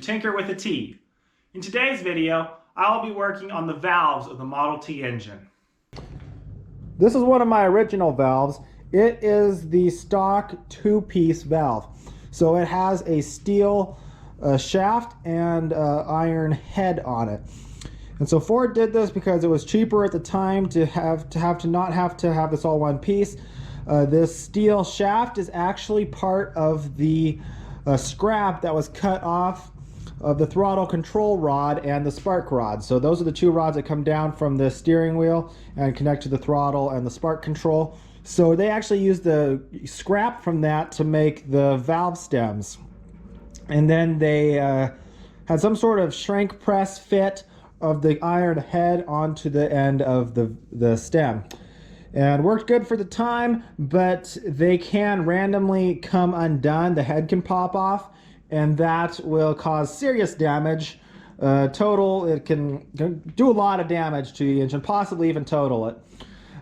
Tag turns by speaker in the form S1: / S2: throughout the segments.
S1: to Tinker with a T. In today's video, I'll be working on the valves of the Model T engine.
S2: This is one of my original valves. It is the stock two-piece valve. So it has a steel shaft and iron head on it. And so Ford did this because it was cheaper at the time to not have to have this all one piece. This steel shaft is actually part of the scrap that was cut off of the throttle control rod and the spark rod. So those are the two rods that come down from the steering wheel and connect to the throttle and the spark control. So they actually used the scrap from that to make the valve stems. And then they had some sort of shrink press fit of the iron head onto the end of the stem. And worked good for the time, but they can randomly come undone. The head can pop off, and that will cause serious damage. Total, it can do a lot of damage to the engine, possibly even total it.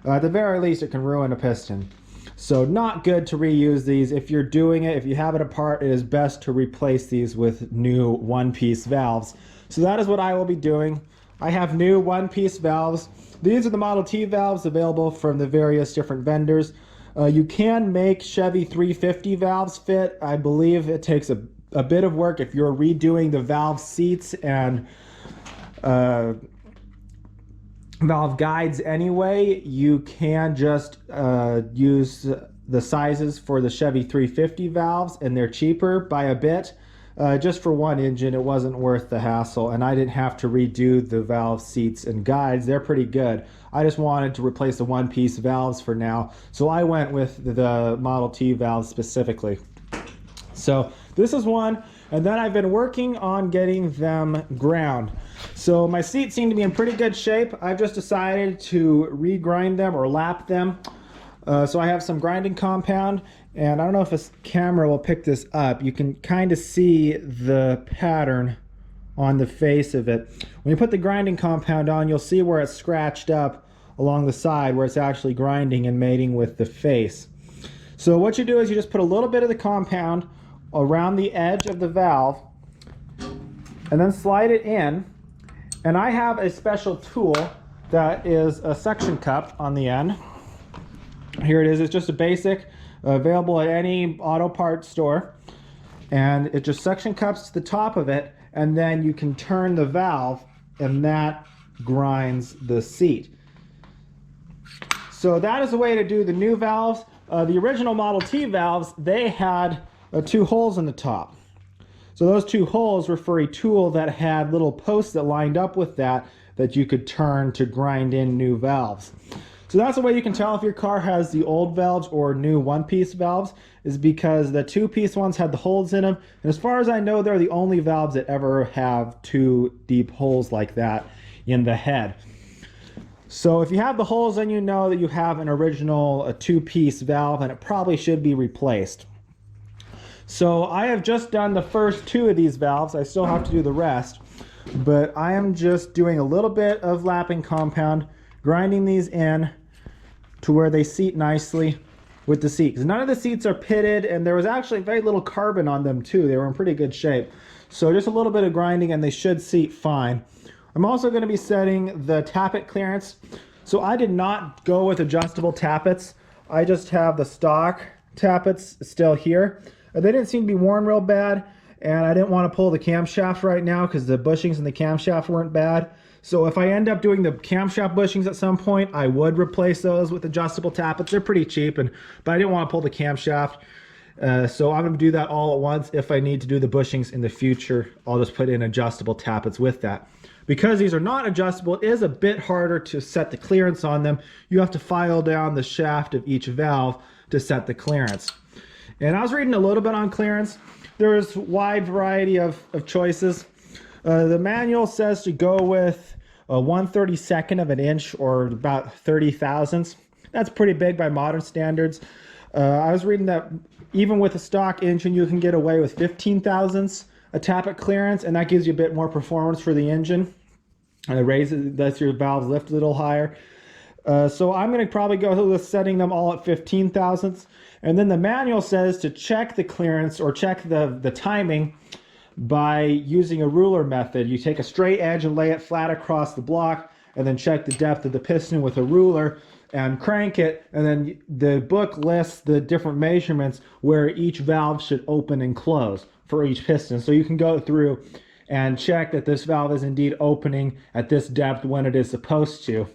S2: At the very least, it can ruin a piston. So not good to reuse these. If you're doing it, if you have it apart, it is best to replace these with new one-piece valves. So that is what I will be doing. I have new one-piece valves. These are the Model T valves available from the various different vendors. You can make Chevy 350 valves fit. I believe it takes a bit of work if you're redoing the valve seats and valve guides anyway. You can just use the sizes for the Chevy 350 valves, and they're cheaper by a bit. Just for one engine, it wasn't worth the hassle, and I didn't have to redo the valve seats and guides. They're pretty good. I just wanted to replace the one-piece valves for now, so I went with the Model T valves specifically. So this is one, and then I've been working on getting them ground. So my seats seem to be in pretty good shape. I've just decided to regrind them or lap them. So I have some grinding compound, and I don't know if this camera will pick this up. You can kind of see the pattern on the face of it. When you put the grinding compound on, you'll see where it's scratched up along the side where it's actually grinding and mating with the face. So what you do is you just put a little bit of the compound around the edge of the valve and then slide it in. And I have a special tool that is a suction cup on the end. Here it is. It's just a basic, available at any auto parts store, and it just suction cups to the top of it, and then you can turn the valve and that grinds the seat. So that is the way to do the new valves. The original Model T valves, they had two holes in the top. So those two holes were for a tool that had little posts that lined up with that you could turn to grind in new valves. So that's the way you can tell if your car has the old valves or new one-piece valves, is because the two-piece ones had the holes in them. And as far as I know, they're the only valves that ever have two deep holes like that in the head. So if you have the holes, then you know that you have an original two-piece valve, and it probably should be replaced. So I have just done the first two of these valves. I still have to do the rest, but I am just doing a little bit of lapping compound, grinding these in to where they seat nicely with the seat. Because none of the seats are pitted, and there was actually very little carbon on them too. They were in pretty good shape. So just a little bit of grinding and they should seat fine. I'm also going to be setting the tappet clearance. So I did not go with adjustable tappets. I just have the stock tappets still here. They didn't seem to be worn real bad, and I didn't want to pull the camshaft right now because the bushings in the camshaft weren't bad. So if I end up doing the camshaft bushings at some point, I would replace those with adjustable tappets. They're pretty cheap, but I didn't want to pull the camshaft. So I'm going to do that all at once. If I need to do the bushings in the future, I'll just put in adjustable tappets with that. Because these are not adjustable, it is a bit harder to set the clearance on them. You have to file down the shaft of each valve to set the clearance. And I was reading a little bit on clearance. There's a wide variety of choices. The manual says to go with a 1/32 of an inch, or about 30 thousandths. That's pretty big by modern standards. I was reading that even with a stock engine, you can get away with 15 thousandths a tappet clearance, and that gives you a bit more performance for the engine. And it raises, lets your valves lift a little higher. So I'm going to probably go with setting them all at 15 thousandths. And then the manual says to check the clearance or check the timing by using a ruler method. You take a straight edge and lay it flat across the block, and then check the depth of the piston with a ruler and crank it, and then the book lists the different measurements where each valve should open and close for each piston. So you can go through and check that this valve is indeed opening at this depth when it is supposed to.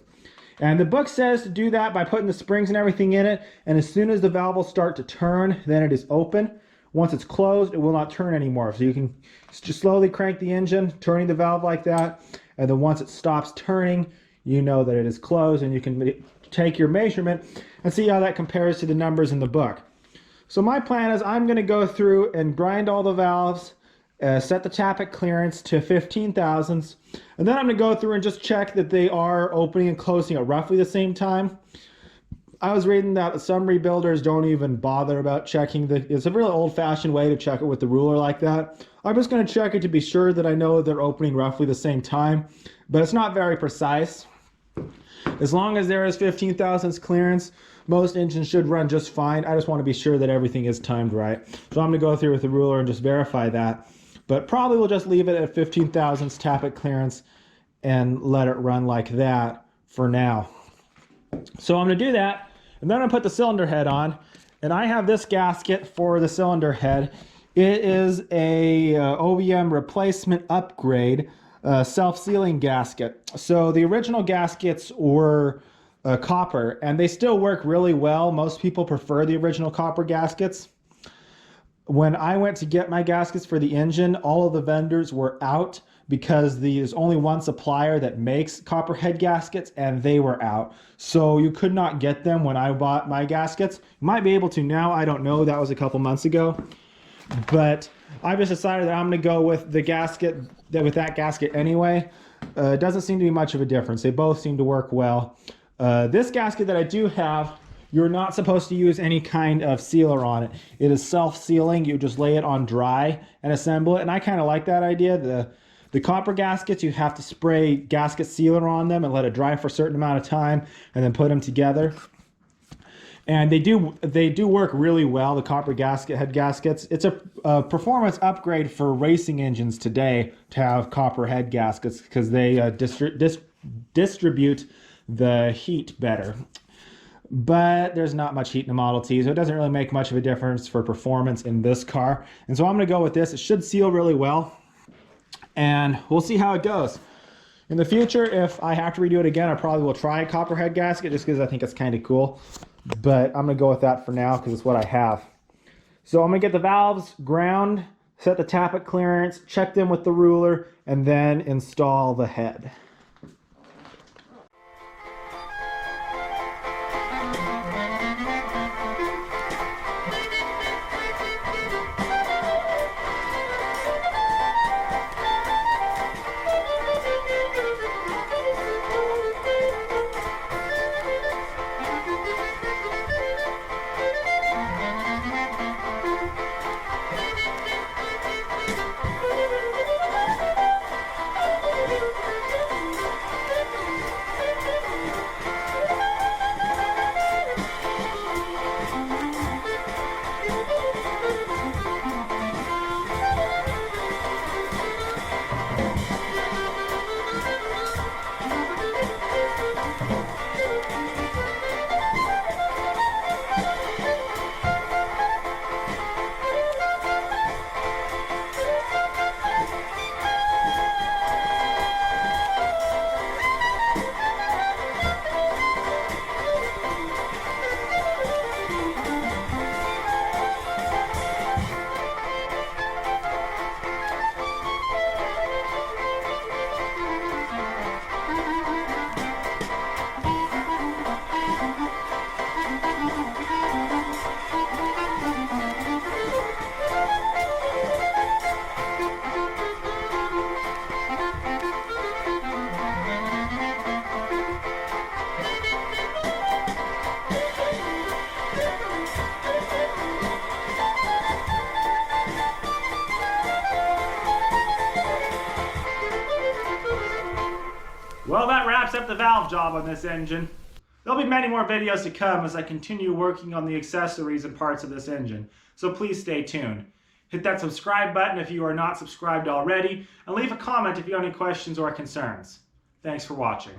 S2: And the book says to do that by putting the springs and everything in it, and as soon as the valve will start to turn, then it is open. Once it's closed, it will not turn anymore. So you can just slowly crank the engine, turning the valve like that, and then once it stops turning, you know that it is closed, and you can take your measurement and see how that compares to the numbers in the book. So my plan is I'm going to go through and grind all the valves, set the tappet clearance to 15 thousandths, and then I'm going to go through and just check that they are opening and closing at roughly the same time. I was reading that some rebuilders don't even bother about checking it's a really old-fashioned way to check it with the ruler like that. I'm just going to check it to be sure that I know they're opening roughly the same time, but it's not very precise. As long as there is 15 thousandths clearance, most engines should run just fine. I just want to be sure that everything is timed right. So I'm going to go through with the ruler and just verify that. But probably we'll just leave it at 15 thousandths tappet clearance and let it run like that for now. So I'm going to do that, and then I'm going to put the cylinder head on. And I have this gasket for the cylinder head. It is a OEM replacement upgrade self-sealing gasket. So the original gaskets were copper, and they still work really well. Most people prefer the original copper gaskets. When I went to get my gaskets for the engine, all of the vendors were out because there's only one supplier that makes copper head gaskets, and they were out. So you could not get them when I bought my gaskets. You might be able to now, I don't know. That was a couple months ago. But I just decided that I'm going to go with the gasket, with that gasket anyway. It doesn't seem to be much of a difference. They both seem to work well. This gasket that I do have, you're not supposed to use any kind of sealer on it. It is self-sealing. You just lay it on dry and assemble it. And I kind of like that idea. The copper gaskets, you have to spray gasket sealer on them and let it dry for a certain amount of time and then put them together. And they do work really well, the copper head gaskets. It's a performance upgrade for racing engines today to have copper head gaskets because they distribute the heat better. But there's not much heat in the Model T, so it doesn't really make much of a difference for performance in this car. And so I'm going to go with this. It should seal really well, and we'll see how it goes. In the future, if I have to redo it again, I probably will try a copper head gasket just because I think it's kind of cool. But I'm going to go with that for now because it's what I have. So I'm going to get the valves ground, set the tappet clearance, check them with the ruler, and then install the head.
S1: Well, that wraps up the valve job on this engine. There'll be many more videos to come as I continue working on the accessories and parts of this engine, so please stay tuned. Hit that subscribe button if you are not subscribed already, and leave a comment if you have any questions or concerns. Thanks for watching.